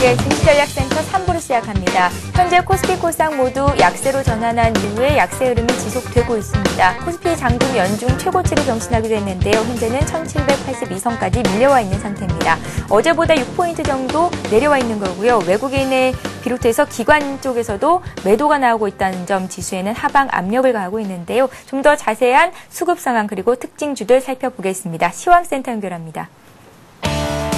코스닥의 증시전략센터 3부를 시작합니다. 현재 코스피, 코스닥 모두 약세로 전환한 이후에 약세 흐름이 지속되고 있습니다. 코스피 장중 연중 최고치를 경신하기도 했는데요. 현재는 1782선까지 밀려와 있는 상태입니다. 어제보다 6포인트 정도 내려와 있는 거고요. 외국인을 비롯해서 기관 쪽에서도 매도가 나오고 있다는 점 지수에는 하방 압력을 가하고 있는데요. 좀 더 자세한 수급 상황 그리고 특징주들 살펴보겠습니다. 시황센터 연결합니다.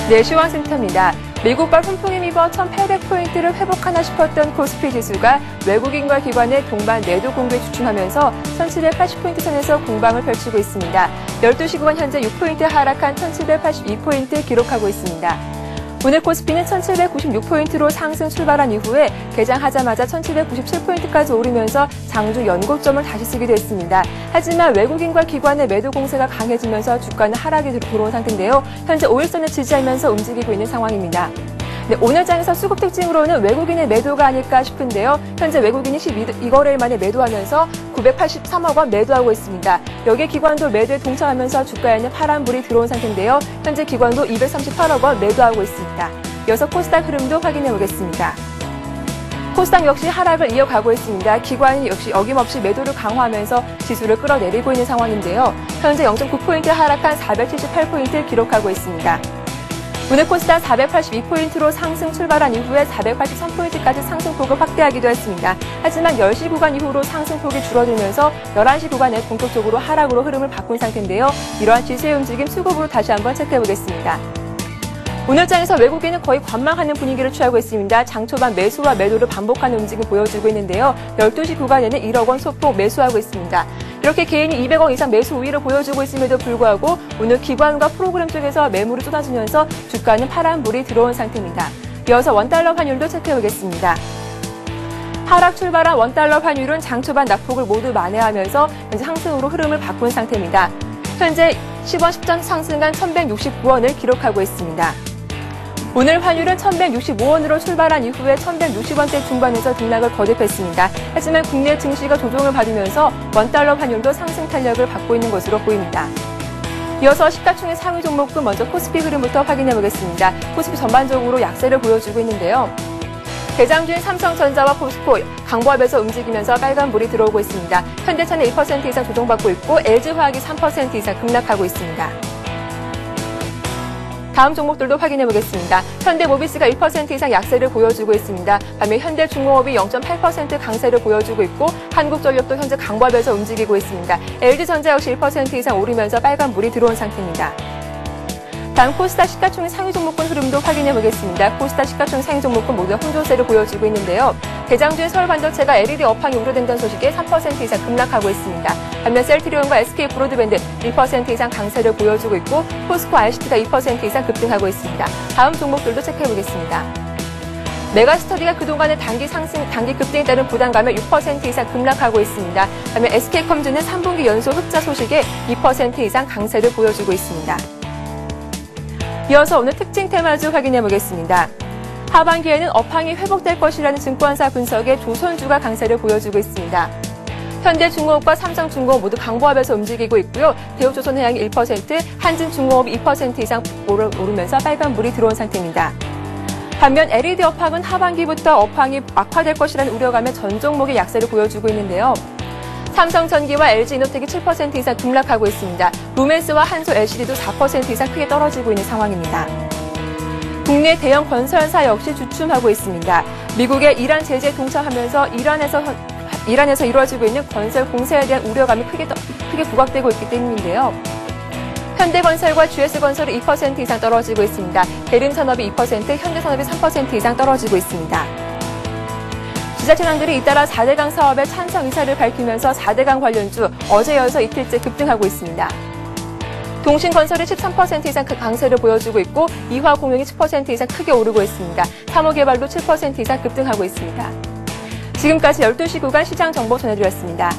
네, 시황센터입니다. 미국발 훈풍이 입어 1800포인트를 회복하나 싶었던 코스피 지수가 외국인과 기관의 동반 매도 공개에 주춤하면서 1780포인트 선에서 공방을 펼치고 있습니다. 12시 구간 현재 6포인트 하락한 1782포인트 기록하고 있습니다. 오늘 코스피는 1796포인트로 상승 출발한 이후에 개장하자마자 1797포인트까지 오르면서 장중 연고점을 다시 쓰기도 했습니다. 하지만 외국인과 기관의 매도 공세가 강해지면서 주가는 하락에 들어온 상태인데요. 현재 5일선을 지지하면서 움직이고 있는 상황입니다. 네, 오늘 장에서 수급 특징으로는 외국인의 매도가 아닐까 싶은데요. 현재 외국인이 12거래일 만에 매도하면서 983억 원 매도하고 있습니다. 여기에 기관도 매도에 동참하면서 주가에는 파란불이 들어온 상태인데요. 현재 기관도 238억 원 매도하고 있습니다. 이어서 코스닥 흐름도 확인해 보겠습니다. 코스닥 역시 하락을 이어가고 있습니다. 기관이 역시 어김없이 매도를 강화하면서 지수를 끌어내리고 있는 상황인데요. 현재 0.9포인트 하락한 478포인트 기록하고 있습니다. 오늘 코스닥 482포인트로 상승 출발한 이후에 483포인트까지 상승폭을 확대하기도 했습니다. 하지만 10시 구간 이후로 상승폭이 줄어들면서 11시 구간에 본격적으로 하락으로 흐름을 바꾼 상태인데요. 이러한 지수의 움직임 수급으로 다시 한번 체크해보겠습니다. 오늘 장에서 외국인은 거의 관망하는 분위기를 취하고 있습니다. 장 초반 매수와 매도를 반복하는 움직임 보여주고 있는데요. 12시 구간에는 1억 원 소폭 매수하고 있습니다. 이렇게 개인이 200억 이상 매수 우위를 보여주고 있음에도 불구하고 오늘 기관과 프로그램 쪽에서 매물이 쏟아지면서 주가는 파란불이 들어온 상태입니다. 이어서 원달러 환율도 체크해보겠습니다. 하락 출발한 원달러 환율은 장 초반 낙폭을 모두 만회하면서 현재 상승으로 흐름을 바꾼 상태입니다. 현재 10원 10전 상승한 1169원을 기록하고 있습니다. 오늘 환율은 1165원으로 출발한 이후에 1160원대 중반에서 등락을 거듭했습니다. 하지만 국내 증시가 조정을 받으면서 원달러 환율도 상승 탄력을 받고 있는 것으로 보입니다. 이어서 시가총액 상위 종목군 먼저 코스피 흐름부터 확인해 보겠습니다. 코스피 전반적으로 약세를 보여주고 있는데요. 개장 중인 삼성전자와 포스코, 강보합에서 움직이면서 빨간불이 들어오고 있습니다. 현대차는 1% 이상 조정받고 있고 LG화학이 3% 이상 급락하고 있습니다. 다음 종목들도 확인해 보겠습니다. 현대모비스가 1% 이상 약세를 보여주고 있습니다. 반면 현대중공업이 0.8% 강세를 보여주고 있고 한국전력도 현재 강보합에서 움직이고 있습니다. LG전자 역시 1% 이상 오르면서 빨간불이 들어온 상태입니다. 다음 코스닥 시가총액 상위 종목군 흐름도 확인해 보겠습니다. 코스닥 시가총액 상위 종목군 모두 홍조세를 보여주고 있는데요. 개장 중인 서울반도체가 LED 업황이 우려된다는 소식에 3% 이상 급락하고 있습니다. 반면 셀트리온과 SK브로드밴드 1% 이상 강세를 보여주고 있고 포스코 ICT가 2% 이상 급등하고 있습니다. 다음 종목들도 체크해 보겠습니다. 메가스터디가 그동안의 단기 급등에 따른 부담감에 6% 이상 급락하고 있습니다. 반면 SK컴즈는 3분기 연속 흑자 소식에 2% 이상 강세를 보여주고 있습니다. 이어서 오늘 특징 테마주 확인해 보겠습니다. 하반기에는 업황이 회복될 것이라는 증권사 분석에 조선주가 강세를 보여주고 있습니다. 현대중공업과 삼성중공업 모두 강보합에서 움직이고 있고요. 대우조선해양이 1%, 한진중공업이 2% 이상 오르면서 빨간불이 들어온 상태입니다. 반면 LED 업황은 하반기부터 업황이 악화될 것이라는 우려감에 전 종목의 약세를 보여주고 있는데요. 삼성전기와 LG이노텍이 7% 이상 급락하고 있습니다. 루멘스와 한소 LCD도 4% 이상 크게 떨어지고 있는 상황입니다. 국내 대형 건설사 역시 주춤하고 있습니다. 미국의 이란 제재에 동참하면서 이란에서 이루어지고 있는 건설 공세에 대한 우려감이 크게 부각되고 있기 때문인데요. 현대건설과 GS건설이 2% 이상 떨어지고 있습니다. 대림산업이 2%, 현대산업이 3% 이상 떨어지고 있습니다. 지자체장들이 잇따라 4대강 사업에 찬성 의사를 밝히면서 4대강 관련주 어제 이어서 이틀째 급등하고 있습니다. 동신건설이 13% 이상 강세를 보여주고 있고 이화공용이 10% 이상 크게 오르고 있습니다. 삼호개발도 7% 이상 급등하고 있습니다. 지금까지 12시 구간 시장 정보 전해드렸습니다.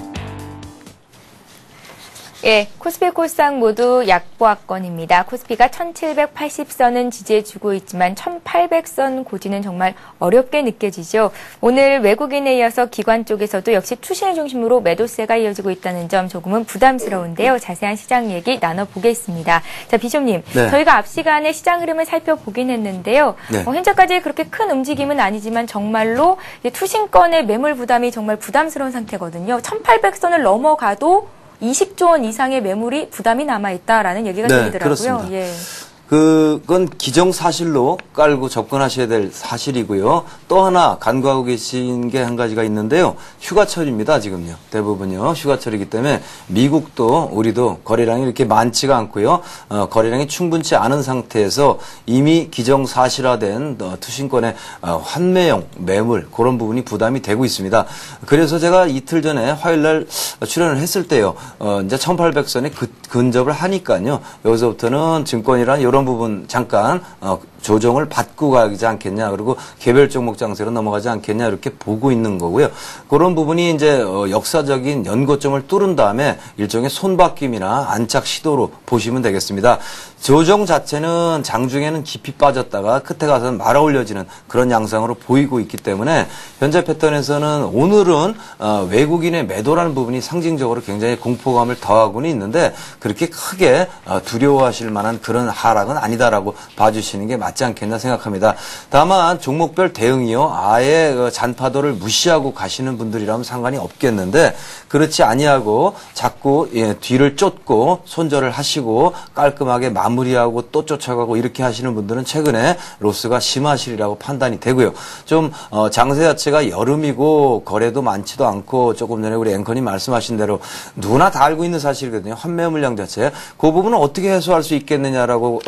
예, 코스피 코스닥 모두 약보합권입니다. 코스피가 1780선은 지지해주고 있지만 1800선 고지는 정말 어렵게 느껴지죠. 오늘 외국인에 이어서 기관 쪽에서도 역시 투신을 중심으로 매도세가 이어지고 있다는 점 조금은 부담스러운데요. 자세한 시장 얘기 나눠보겠습니다. 자, 비숍님, 네. 저희가 앞 시간에 시장 흐름을 살펴보긴 했는데요. 네. 현재까지 그렇게 큰 움직임은 아니지만 정말로 투신권의 매물 부담이 정말 부담스러운 상태거든요. 1800선을 넘어가도 20조 원 이상의 매물이 부담이 남아있다라는 얘기가 들리더라고요. 그렇습니다. 예. 그건 기정사실로 깔고 접근하셔야 될 사실이고요. 또 하나 간과하고 계신 게 한 가지가 있는데요. 휴가철입니다, 지금요. 대부분요. 휴가철이기 때문에 미국도 우리도 거래량이 이렇게 많지가 않고요. 거래량이 충분치 않은 상태에서 이미 기정사실화된 투신권의 환매용 매물 그런 부분이 부담이 되고 있습니다. 그래서 제가 이틀 전에 화요일 날 출연을 했을 때요. 이제 1800선에 근접을 하니까요. 여기서부터는 증권이란 이런 부분 잠깐 조정을 받고 가지 않겠냐, 그리고 개별 종목 장세로 넘어가지 않겠냐 이렇게 보고 있는 거고요. 그런 부분이 이제 역사적인 연고점을 뚫은 다음에 일종의 손바뀜이나 안착 시도로 보시면 되겠습니다. 조정 자체는 장중에는 깊이 빠졌다가 끝에 가서는 말아 올려지는 그런 양상으로 보이고 있기 때문에 현재 패턴에서는 오늘은 외국인의 매도라는 부분이 상징적으로 굉장히 공포감을 더하고는 있는데 그렇게 크게 두려워하실 만한 그런 하락은 아니다라고 봐주시는 게 맞지 않겠나 생각합니다. 다만 종목별 대응이요, 아예 잔파도를 무시하고 가시는 분들이라면 상관이 없겠는데 그렇지 아니하고 자꾸 뒤를 쫓고 손절을 하시고 깔끔하게 마무리하고 또 쫓아가고 이렇게 하시는 분들은 최근에 로스가 심하시리라고 판단이 되고요. 좀 장세 자체가 여름이고 거래도 많지도 않고 조금 전에 우리 앵커님 말씀하신 대로 누구나 다 알고 있는 사실이거든요. 환매 물량 자체. 그 부분은 어떻게 해소할 수 있겠느냐라고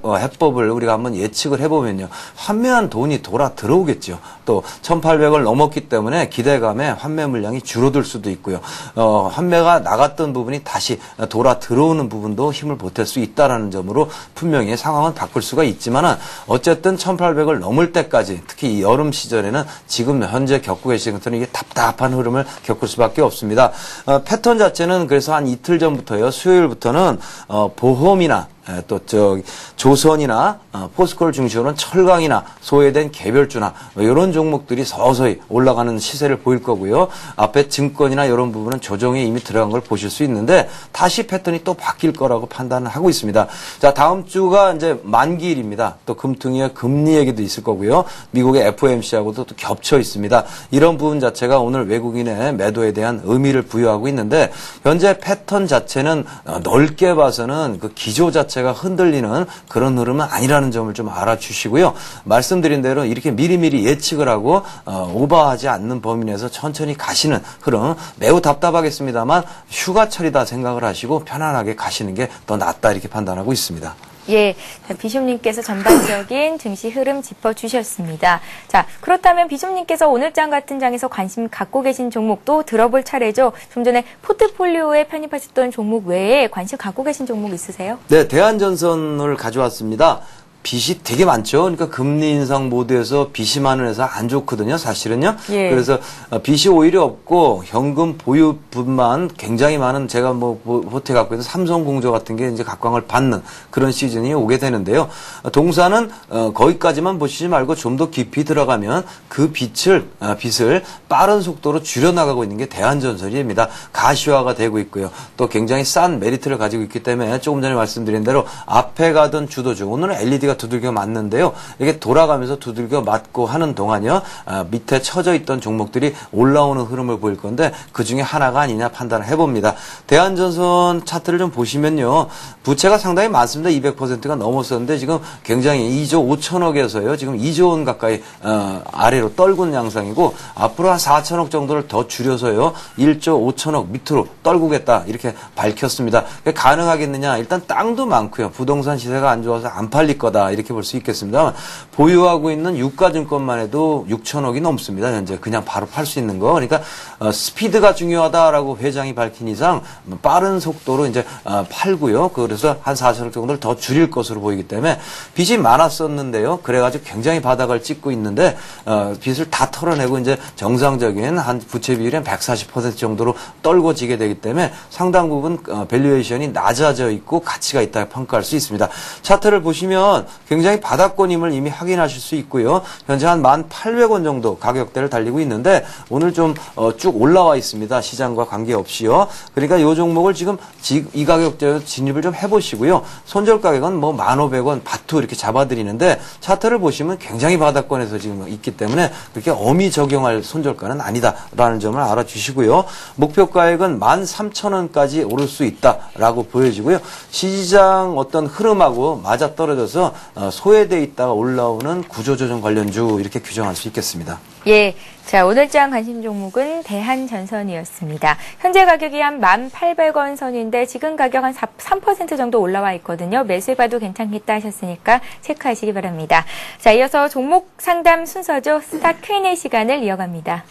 해법을 우리가 한번 예측을 해보면요. 환매한 돈이 돌아 들어오겠죠. 또 1800을 넘었기 때문에 기대감에 환매 물량이 줄어들 수도 있고요. 환매가 나갔던 부분이 다시 돌아 들어오는 부분도 힘을 보탤 수 있다라는 점으로 분명히 상황은 바꿀 수가 있지만은 어쨌든 1800을 넘을 때까지 특히 이 여름 시절에는 지금 현재 겪고 계시는 것처럼 이게 답답한 흐름을 겪을 수밖에 없습니다. 패턴 자체는 그래서 한 이틀 전부터요. 수요일부터는 보험이나 또 조선이나 포스코를 중심으로는 철강이나 소외된 개별주나 이런 종목들이 서서히 올라가는 시세를 보일 거고요. 앞에 증권이나 이런 부분은 조정에 이미 들어간 걸 보실 수 있는데 다시 패턴이 또 바뀔 거라고 판단을 하고 있습니다. 자, 다음 주가 이제 만기일입니다. 또 금통위의 금리 얘기도 있을 거고요. 미국의 FOMC하고도 또 겹쳐 있습니다. 이런 부분 자체가 오늘 외국인의 매도에 대한 의미를 부여하고 있는데 현재 패턴 자체는 넓게 봐서는 그 기조 자체가 흔들리는 그런 흐름은 아니라는 점을 좀 알아주시고요. 말씀드린 대로 이렇게 미리미리 예측을 하고 오버하지 않는 범위 내에서 천천히 가시는 흐름 매우 답답하겠습니다만 휴가철이다 생각을 하시고 편안하게 가시는 게 더 낫다 이렇게 판단하고 있습니다. 예, 비숍님께서 전반적인 증시 흐름 짚어주셨습니다. 자, 그렇다면 비숍님께서 오늘장 같은 장에서 관심 갖고 계신 종목도 들어볼 차례죠. 좀 전에 포트폴리오에 편입하셨던 종목 외에 관심 갖고 계신 종목 있으세요? 네, 대한전선을 가져왔습니다. 빚이 되게 많죠. 그러니까 금리 인상 모드에서 빚이 많은 회사 안 좋거든요. 사실은요. 예. 그래서 빚이 오히려 없고 현금 보유분만 굉장히 많은 제가 호텔 갖고 있는 삼성공조 같은 게 이제 각광을 받는 그런 시즌이 오게 되는데요. 동사는 거기까지만 보시지 말고 좀 더 깊이 들어가면 그 빚을 빠른 속도로 줄여나가고 있는 게 대한전선입니다. 가시화가 되고 있고요. 또 굉장히 싼 메리트를 가지고 있기 때문에 조금 전에 말씀드린 대로 앞에 가던 주도주 오늘은 LED가 두들겨 맞는데요. 이게 돌아가면서 두들겨 맞고 하는 동안요. 밑에 처져 있던 종목들이 올라오는 흐름을 보일 건데 그중에 하나가 아니냐 판단을 해봅니다. 대한전선 차트를 좀 보시면요. 부채가 상당히 많습니다. 200%가 넘었었는데 지금 굉장히 2조 5천억에서요. 지금 2조 원 가까이 아래로 떨구는 양상이고 앞으로 한 4천억 정도를 더 줄여서요. 1조 5천억 밑으로 떨구겠다 이렇게 밝혔습니다. 가능하겠느냐. 일단 땅도 많고요. 부동산 시세가 안 좋아서 안 팔릴 거다. 있다 이렇게 볼 수 있겠습니다. 보유하고 있는 유가증권만 해도 6천억이 넘습니다. 현재 그냥 바로 팔 수 있는 거. 그러니까 스피드가 중요하다라고 회장이 밝힌 이상 빠른 속도로 이제 팔고요. 그래서 한 4천억 정도를 더 줄일 것으로 보이기 때문에 빚이 많았었는데요. 그래가지고 굉장히 바닥을 찍고 있는데 빚을 다 털어내고 이제 정상적인 한 부채 비율이 한 140% 정도로 떨궈지게 되기 때문에 상당 부분 밸류에이션이 낮아져 있고 가치가 있다 평가할 수 있습니다. 차트를 보시면 굉장히 바닥권임을 이미 확인하실 수 있고요. 현재 한 1,800원 정도 가격대를 달리고 있는데 오늘 좀 쭉 올라와 있습니다. 시장과 관계없이요. 그러니까 이 종목을 지금 이 가격대에 진입을 좀 해보시고요. 손절 가격은 뭐 1,500원 바투 이렇게 잡아드리는데 차트를 보시면 굉장히 바닥권에서 지금 있기 때문에 그렇게 엄히 적용할 손절가는 아니다라는 점을 알아주시고요. 목표가액은 13,000원까지 오를 수 있다라고 보여지고요. 시장 어떤 흐름하고 맞아떨어져서 소외돼 있다가 올라오는 구조조정 관련주 이렇게 규정할 수 있겠습니다. 예. 자, 오늘장 관심 종목은 대한전선이었습니다. 현재 가격이 한 1,800원 선인데 지금 가격 한 3% 정도 올라와 있거든요. 매수해봐도 괜찮겠다 하셨으니까 체크하시기 바랍니다. 자, 이어서 종목 상담 순서죠. 스타 Q&A 시간을 이어갑니다.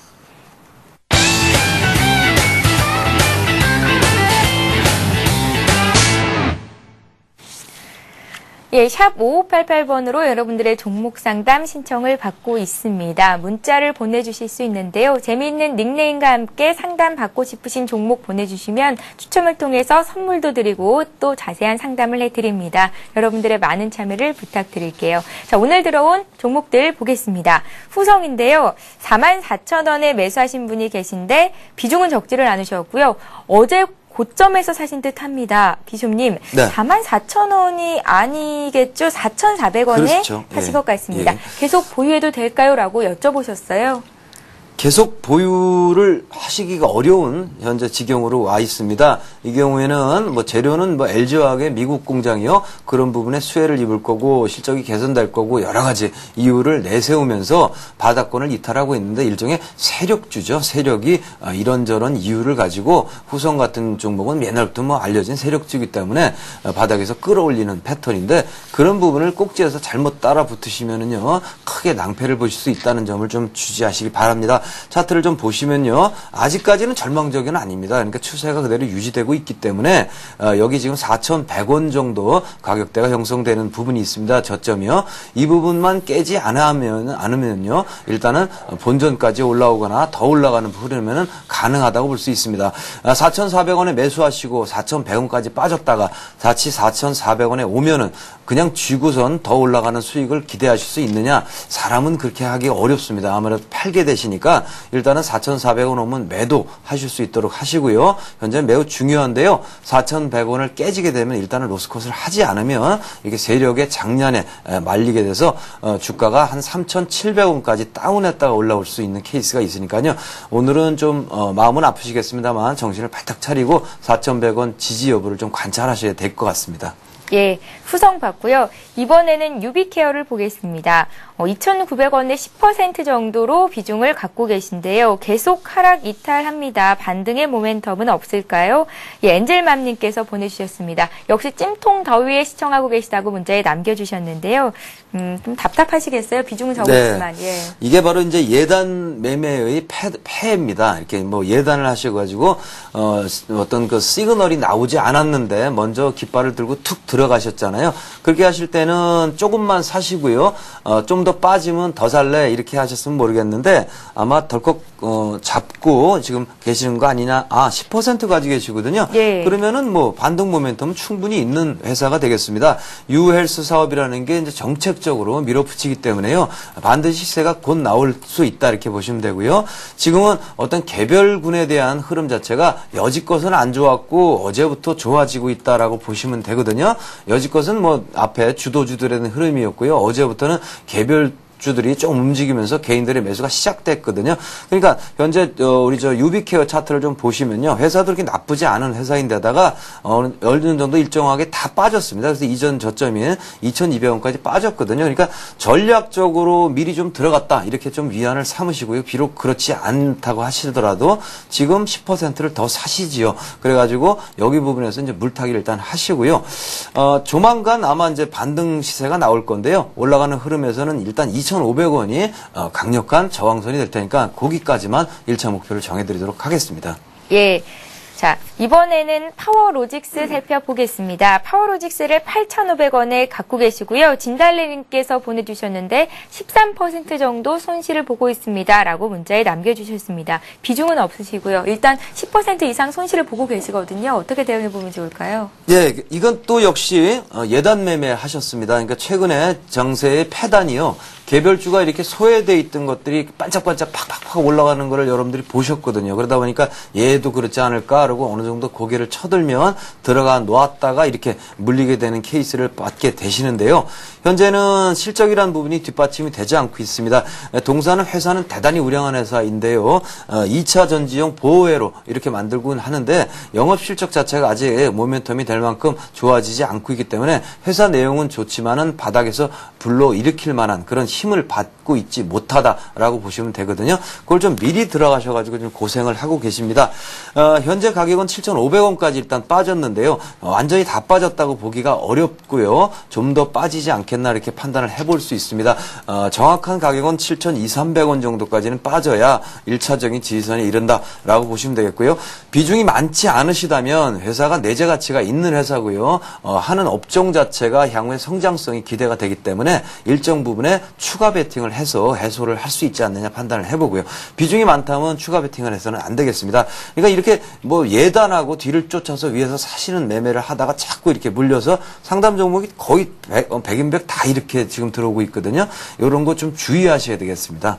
예, 샵 5588번으로 여러분들의 종목 상담 신청을 받고 있습니다. 문자를 보내주실 수 있는데요. 재미있는 닉네임과 함께 상담 받고 싶으신 종목 보내주시면 추첨을 통해서 선물도 드리고 또 자세한 상담을 해드립니다. 여러분들의 많은 참여를 부탁드릴게요. 자, 오늘 들어온 종목들 보겠습니다. 후성인데요. 44,000원에 매수하신 분이 계신데 비중은 적지를 않으셨고요. 어제 고점에서 사신 듯 합니다. 비숍님, 네. 44,000원이 아니겠죠? 4,400원에 그렇죠. 사신 예. 것 같습니다. 예. 계속 보유해도 될까요? 라고 여쭤보셨어요. 계속 보유를 하시기가 어려운 현재 지경으로 와 있습니다. 이 경우에는 뭐 재료는 뭐 LG화학의 미국 공장이요. 그런 부분에 수혜를 입을 거고 실적이 개선될 거고 여러 가지 이유를 내세우면서 바닥권을 이탈하고 있는데 일종의 세력주죠. 세력이 이런저런 이유를 가지고 후성 같은 종목은 옛날부터 뭐 알려진 세력주이기 때문에 바닥에서 끌어올리는 패턴인데 그런 부분을 꼭지에서 잘못 따라 붙으시면은요. 크게 낭패를 보실 수 있다는 점을 좀 주지하시기 바랍니다. 차트를 좀 보시면요. 아직까지는 절망적은 아닙니다. 그러니까 추세가 그대로 유지되고 있기 때문에 여기 지금 4,100원 정도 가격대가 형성되는 부분이 있습니다. 저점이요. 이 부분만 깨지 않으면요. 일단은 본전까지 올라오거나 더 올라가는 흐름은 가능하다고 볼 수 있습니다. 4,400원에 매수하시고 4,100원까지 빠졌다가 다시 4,400원에 오면은 그냥 쥐고선 더 올라가는 수익을 기대하실 수 있느냐? 사람은 그렇게 하기 어렵습니다. 아무래도 팔게 되시니까 일단은 4,400원 오면 매도하실 수 있도록 하시고요. 현재 매우 중요한데요. 4,100원을 깨지게 되면 일단은 로스컷을 하지 않으면 이게 세력의 장난에 말리게 돼서 주가가 한 3,700원까지 다운했다가 올라올 수 있는 케이스가 있으니까요. 오늘은 좀 마음은 아프시겠습니다만 정신을 바짝 차리고 4,100원 지지 여부를 좀 관찰하셔야 될 것 같습니다. 예, 후성 봤고요. 이번에는 유비케어를 보겠습니다. 2,900원에 10% 정도로 비중을 갖고 계신데요. 계속 하락 이탈합니다. 반등의 모멘텀은 없을까요? 예, 엔젤맘님께서 보내주셨습니다. 역시 찜통 더위에 시청하고 계시다고 문자에 남겨주셨는데요. 좀 답답하시겠어요? 비중은 적었지만. 네. 예. 이게 바로 이제 예단 매매의 폐해입니다. 이렇게 뭐 예단을 하셔가지고 어떤 그 시그널이 나오지 않았는데 먼저 깃발을 들고 툭 들어가셨잖아요. 그렇게 하실 때는 조금만 사시고요. 좀 더 빠지면 더 살래 이렇게 하셨으면 모르겠는데 아마 덜컥 잡고 지금 계시는 거 아니냐. 10% 가지고 계시거든요. 예. 그러면은 뭐 반등 모멘텀은 충분히 있는 회사가 되겠습니다. 유헬스 사업이라는 게 이제 정책적으로 밀어붙이기 때문에요. 반드시 시세가 곧 나올 수 있다 이렇게 보시면 되고요. 지금은 어떤 개별군에 대한 흐름 자체가 여지껏은 안 좋았고 어제부터 좋아지고 있다라고 보시면 되거든요. 여지껏은 뭐 앞에 주도주들의 흐름이었고요. 어제부터는 개별 주들이 좀 움직이면서 개인들의 매수가 시작됐거든요. 그러니까 현재 우리 유비케어 차트를 좀 보시면요. 회사도 그렇게 나쁘지 않은 회사인데다가 어느 정도 일정하게 다 빠졌습니다. 그래서 이전 저점인 2,200원까지 빠졌거든요. 그러니까 전략적으로 미리 좀 들어갔다 이렇게 좀 위안을 삼으시고요. 비록 그렇지 않다고 하시더라도 지금 10%를 더 사시지요. 그래가지고 여기 부분에서 이제 물타기를 일단 하시고요. 조만간 아마 이제 반등 시세가 나올 건데요. 올라가는 흐름에서는 일단 2,500원이 강력한 저항선이 될 테니까 거기까지만 1차 목표를 정해드리도록 하겠습니다. 예. 자, 이번에는 파워로직스 살펴보겠습니다. 파워로직스를 8,500원에 갖고 계시고요. 진달래님께서 보내주셨는데 13% 정도 손실을 보고 있습니다. 라고 문자에 남겨주셨습니다. 비중은 없으시고요. 일단 10% 이상 손실을 보고 계시거든요. 어떻게 대응해보면 좋을까요? 예, 이건 또 역시 예단 매매 하셨습니다. 그러니까 최근에 정세의 패단이요. 개별주가 이렇게 소외돼 있던 것들이 반짝반짝 팍팍팍 올라가는 거를 여러분들이 보셨거든요. 그러다 보니까 얘도 그렇지 않을까 그러고 어느 정도 고개를 쳐들면 들어가 놓았다가 이렇게 물리게 되는 케이스를 받게 되시는데요. 현재는 실적이라는 부분이 뒷받침이 되지 않고 있습니다. 동사는 회사는 대단히 우량한 회사인데요. 2차 전지용 보호회로 이렇게 만들곤 하는데 영업 실적 자체가 아직 모멘텀이 될 만큼 좋아지지 않고 있기 때문에 회사 내용은 좋지만은 바닥에서 불러일으킬 만한 그런 힘을 받고 있지 못하다라고 보시면 되거든요. 그걸 좀 미리 들어가셔가지고 좀 고생을 하고 계십니다. 현재 가격은 7,500원까지 일단 빠졌는데요. 완전히 다 빠졌다고 보기가 어렵고요. 좀 더 빠지지 않겠나 이렇게 판단을 해볼 수 있습니다. 정확한 가격은 7,200~300원 정도까지는 빠져야 1차적인 지지선에 이른다라고 보시면 되겠고요. 비중이 많지 않으시다면 회사가 내재 가치가 있는 회사고요. 하는 업종 자체가 향후의 성장성이 기대가 되기 때문에 일정 부분에 추가 베팅을 해서 해소를 할 수 있지 않느냐 판단을 해보고요. 비중이 많다면 추가 베팅을 해서는 안 되겠습니다. 그러니까 이렇게 뭐 예단하고 뒤를 쫓아서 위에서 사시는 매매를 하다가 자꾸 이렇게 물려서 상담 종목이 거의 100인100 다 이렇게 지금 들어오고 있거든요. 이런 거 좀 주의하셔야 되겠습니다.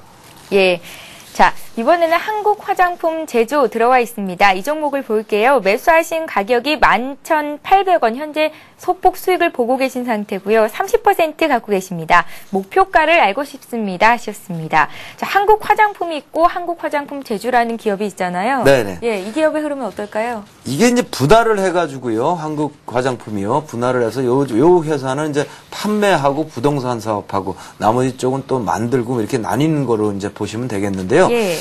예. 자, 이번에는 한국 화장품 제조 들어와 있습니다. 이 종목을 볼게요. 매수하신 가격이 11,800원, 현재 소폭 수익을 보고 계신 상태고요. 30% 갖고 계십니다. 목표가를 알고 싶습니다 하셨습니다. 자, 한국 화장품이 있고 한국 화장품 제조라는 기업이 있잖아요. 네네. 예, 이 기업의 흐름은 어떨까요? 이게 이제 분할을 해가지고요. 한국 화장품이요. 분할을 해서 요 회사는 이제 판매하고 부동산 사업하고 나머지 쪽은 또 만들고 이렇게 나뉘는 거로 이제 보시면 되겠는데요. 예.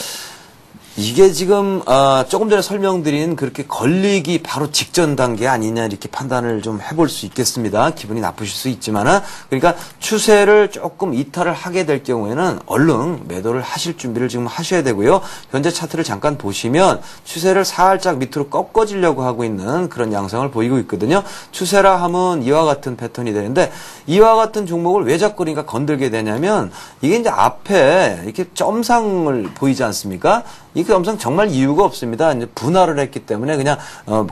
이게 지금 조금 전에 설명드린 그렇게 걸리기 바로 직전 단계 아니냐 이렇게 판단을 좀 해볼 수 있겠습니다. 기분이 나쁘실 수 있지만은 그러니까 추세를 조금 이탈을 하게 될 경우에는 얼른 매도를 하실 준비를 지금 하셔야 되고요. 현재 차트를 잠깐 보시면 추세를 살짝 밑으로 꺾어지려고 하고 있는 그런 양상을 보이고 있거든요. 추세라 하면 이와 같은 패턴이 되는데 이와 같은 종목을 왜 자꾸 그러니까 건들게 되냐면 이게 이제 앞에 이렇게 점상을 보이지 않습니까? 이 점상 정말 이유가 없습니다. 이제 분할을 했기 때문에 그냥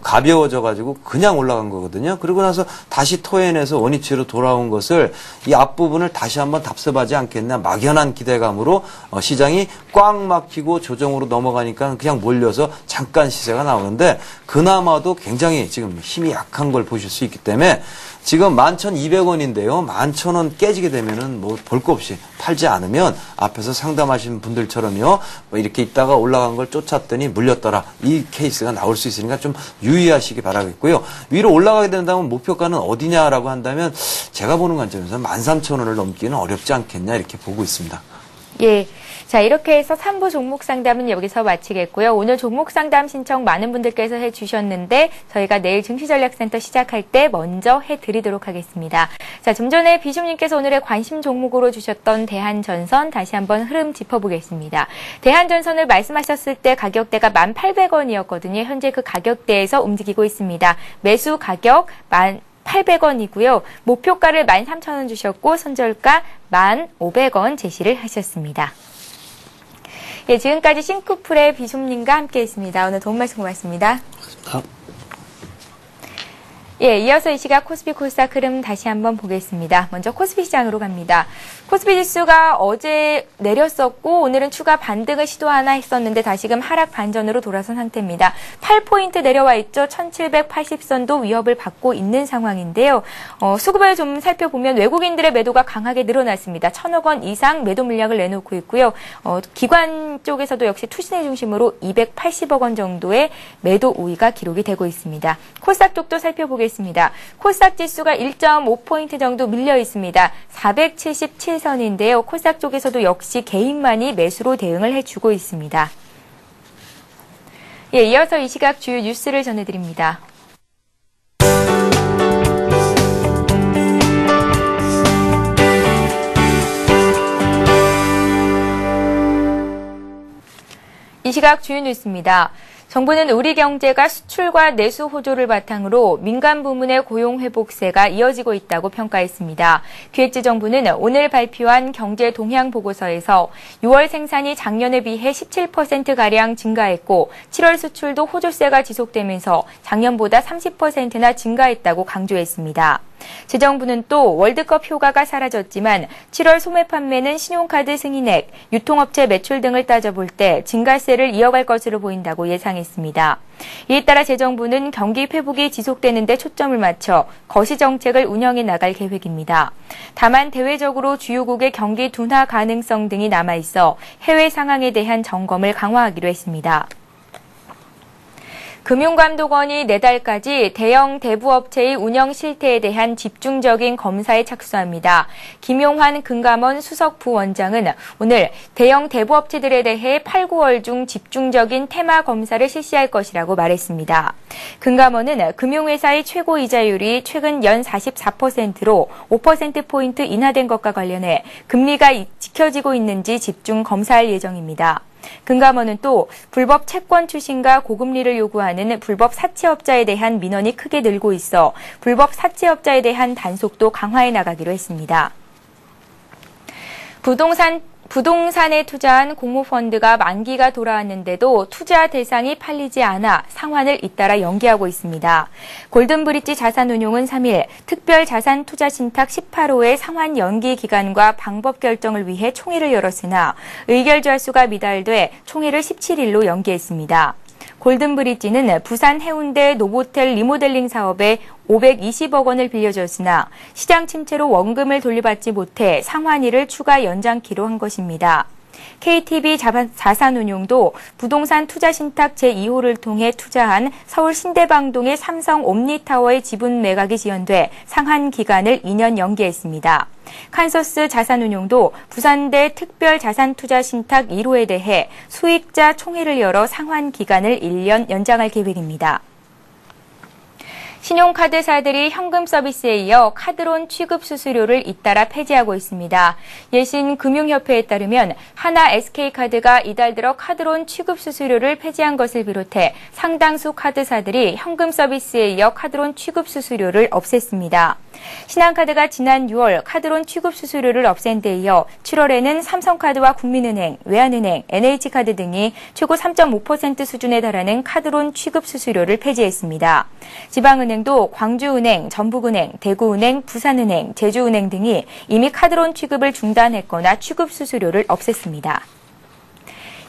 가벼워져 가지고 그냥 올라간 거거든요. 그러고 나서 다시 토해내서 원위치로 돌아온 것을 이 앞부분을 다시 한번 답습하지 않겠나 막연한 기대감으로 시장이 꽉 막히고 조정으로 넘어가니까 그냥 몰려서 잠깐 시세가 나오는데 그나마도 굉장히 지금 힘이 약한 걸 보실 수 있기 때문에 지금 11,200원인데요. 11,000원 깨지게 되면은 뭐 볼 거 없이 팔지 않으면 앞에서 상담하신 분들처럼요. 뭐 이렇게 있다가 올라간 걸 쫓았더니 물렸더라. 이 케이스가 나올 수 있으니까 좀 유의하시기 바라겠고요. 위로 올라가게 된다면 목표가는 어디냐라고 한다면 제가 보는 관점에서 13,000원을 넘기는 어렵지 않겠냐 이렇게 보고 있습니다. 예. 자, 이렇게 해서 3부 종목 상담은 여기서 마치겠고요. 오늘 종목 상담 신청 많은 분들께서 해주셨는데 저희가 내일 증시전략센터 시작할 때 먼저 해드리도록 하겠습니다. 자, 좀 전에 비숍님께서 오늘의 관심 종목으로 주셨던 대한전선 다시 한번 흐름 짚어보겠습니다. 대한전선을 말씀하셨을 때 가격대가 1,800원이었거든요. 현재 그 가격대에서 움직이고 있습니다. 매수 가격 1,800원이고요. 목표가를 13,000원 주셨고 손절가 1,500원 제시를 하셨습니다. 예, 지금까지 싱크풀의 비숍님과 함께했습니다. 오늘 도움 말씀 고맙습니다. 고맙습니다. 예, 이어서 이 시각 코스피 코스닥 흐름 다시 한번 보겠습니다. 먼저 코스피 시장으로 갑니다. 코스피 지수가 어제 내렸었고 오늘은 추가 반등을 시도하나 했었는데 다시금 하락 반전으로 돌아선 상태입니다. 8포인트 내려와 있죠. 1780선도 위협을 받고 있는 상황인데요. 수급을 좀 살펴보면 외국인들의 매도가 강하게 늘어났습니다. 1000억 원 이상 매도 물량을 내놓고 있고요. 기관 쪽에서도 역시 투신을 중심으로 280억 원 정도의 매도 우위가 기록이 되고 있습니다. 코스닥 쪽도 살펴보겠습니다. 코스닥 지수가 1.5포인트 정도 밀려 있습니다. 477선인데요. 코스닥 쪽에서도 역시 개인만이 매수로 대응을 해주고 있습니다. 예, 이어서 이 시각 주요 뉴스를 전해드립니다. 이 시각 주요 뉴스입니다. 정부는 우리 경제가 수출과 내수 호조를 바탕으로 민간 부문의 고용 회복세가 이어지고 있다고 평가했습니다. 기획재정부는 오늘 발표한 경제 동향 보고서에서 6월 생산이 작년에 비해 17%가량 증가했고 7월 수출도 호조세가 지속되면서 작년보다 30%나 증가했다고 강조했습니다. 재정부는 또 월드컵 효과가 사라졌지만 7월 소매 판매는 신용카드 승인액, 유통업체 매출 등을 따져볼 때 증가세를 이어갈 것으로 보인다고 예상했습니다. 이에 따라 재정부는 경기 회복이 지속되는 데 초점을 맞춰 거시 정책을 운영해 나갈 계획입니다. 다만 대외적으로 주요국의 경기 둔화 가능성 등이 남아있어 해외 상황에 대한 점검을 강화하기로 했습니다. 금융감독원이 내달까지 대형 대부업체의 운영 실태에 대한 집중적인 검사에 착수합니다. 김용환 금감원 수석 부원장은 오늘 대형 대부업체들에 대해 8, 9월 중 집중적인 테마 검사를 실시할 것이라고 말했습니다. 금감원은 금융회사의 최고 이자율이 최근 연 44%로 5%포인트 인하된 것과 관련해 금리가 지켜지고 있는지 집중 검사할 예정입니다. 금감원은 또 불법 채권 추심과 고금리를 요구하는 불법 사채업자에 대한 민원이 크게 늘고 있어 불법 사채업자에 대한 단속도 강화해 나가기로 했습니다. 부동산에 투자한 공모펀드가 만기가 돌아왔는데도 투자 대상이 팔리지 않아 상환을 잇따라 연기하고 있습니다. 골든브릿지 자산운용은 3일 특별 자산 투자 신탁 18호의 상환 연기 기간과 방법 결정을 위해 총회를 열었으나 의결 수가 미달돼 총회를 17일로 연기했습니다. 골든브릿지는 부산 해운대 노보텔 리모델링 사업에 520억 원을 빌려줬으나 시장 침체로 원금을 돌려받지 못해 상환일을 추가 연장키로 한 것입니다. KTB 자산운용도 부동산 투자 신탁 제2호를 통해 투자한 서울 신대방동의 삼성 옴니타워의 지분 매각이 지연돼 상환 기간을 2년 연기했습니다. 칸서스 자산운용도 부산대 특별 자산 투자 신탁 1호에 대해 수익자 총회를 열어 상환 기간을 1년 연장할 계획입니다. 신용카드사들이 현금 서비스에 이어 카드론 취급 수수료를 잇따라 폐지하고 있습니다. 예신금융협회에 따르면 하나 SK카드가 이달 들어 카드론 취급 수수료를 폐지한 것을 비롯해 상당수 카드사들이 현금 서비스에 이어 카드론 취급 수수료를 없앴습니다. 신한카드가 지난 6월 카드론 취급 수수료를 없앤 데 이어 7월에는 삼성카드와 국민은행, 외환은행, NH카드 등이 최고 3.5% 수준에 달하는 카드론 취급 수수료를 폐지했습니다. 지방은행도 광주은행, 전북은행, 대구은행, 부산은행, 제주은행 등이 이미 카드론 취급을 중단했거나 취급 수수료를 없앴습니다.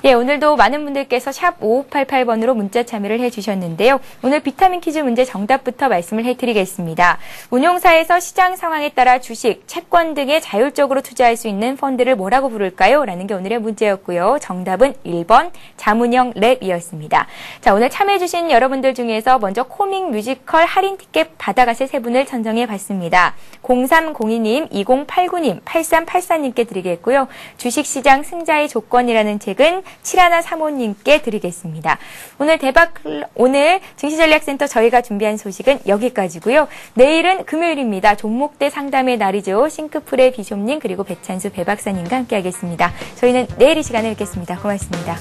예, 오늘도 많은 분들께서 샵 5588번으로 문자 참여를 해주셨는데요. 오늘 비타민 퀴즈 문제 정답부터 말씀을 해드리겠습니다. 운용사에서 시장 상황에 따라 주식, 채권 등에 자율적으로 투자할 수 있는 펀드를 뭐라고 부를까요? 라는 게 오늘의 문제였고요. 정답은 1번 자문형 랩이었습니다. 자, 오늘 참여해주신 여러분들 중에서 먼저 코믹 뮤지컬 할인 티켓 받아가실 세 분을 선정해봤습니다. 0302님, 2089님, 8384님께 드리겠고요. 주식시장 승자의 조건이라는 책은 7135님께 드리겠습니다. 오늘 증시전략센터 저희가 준비한 소식은 여기까지고요. 내일은 금요일입니다. 종목대 상담의 날이죠. 싱크풀의 비숍님 그리고 배찬수 배박사님과 함께하겠습니다. 저희는 내일 이 시간에 뵙겠습니다. 고맙습니다.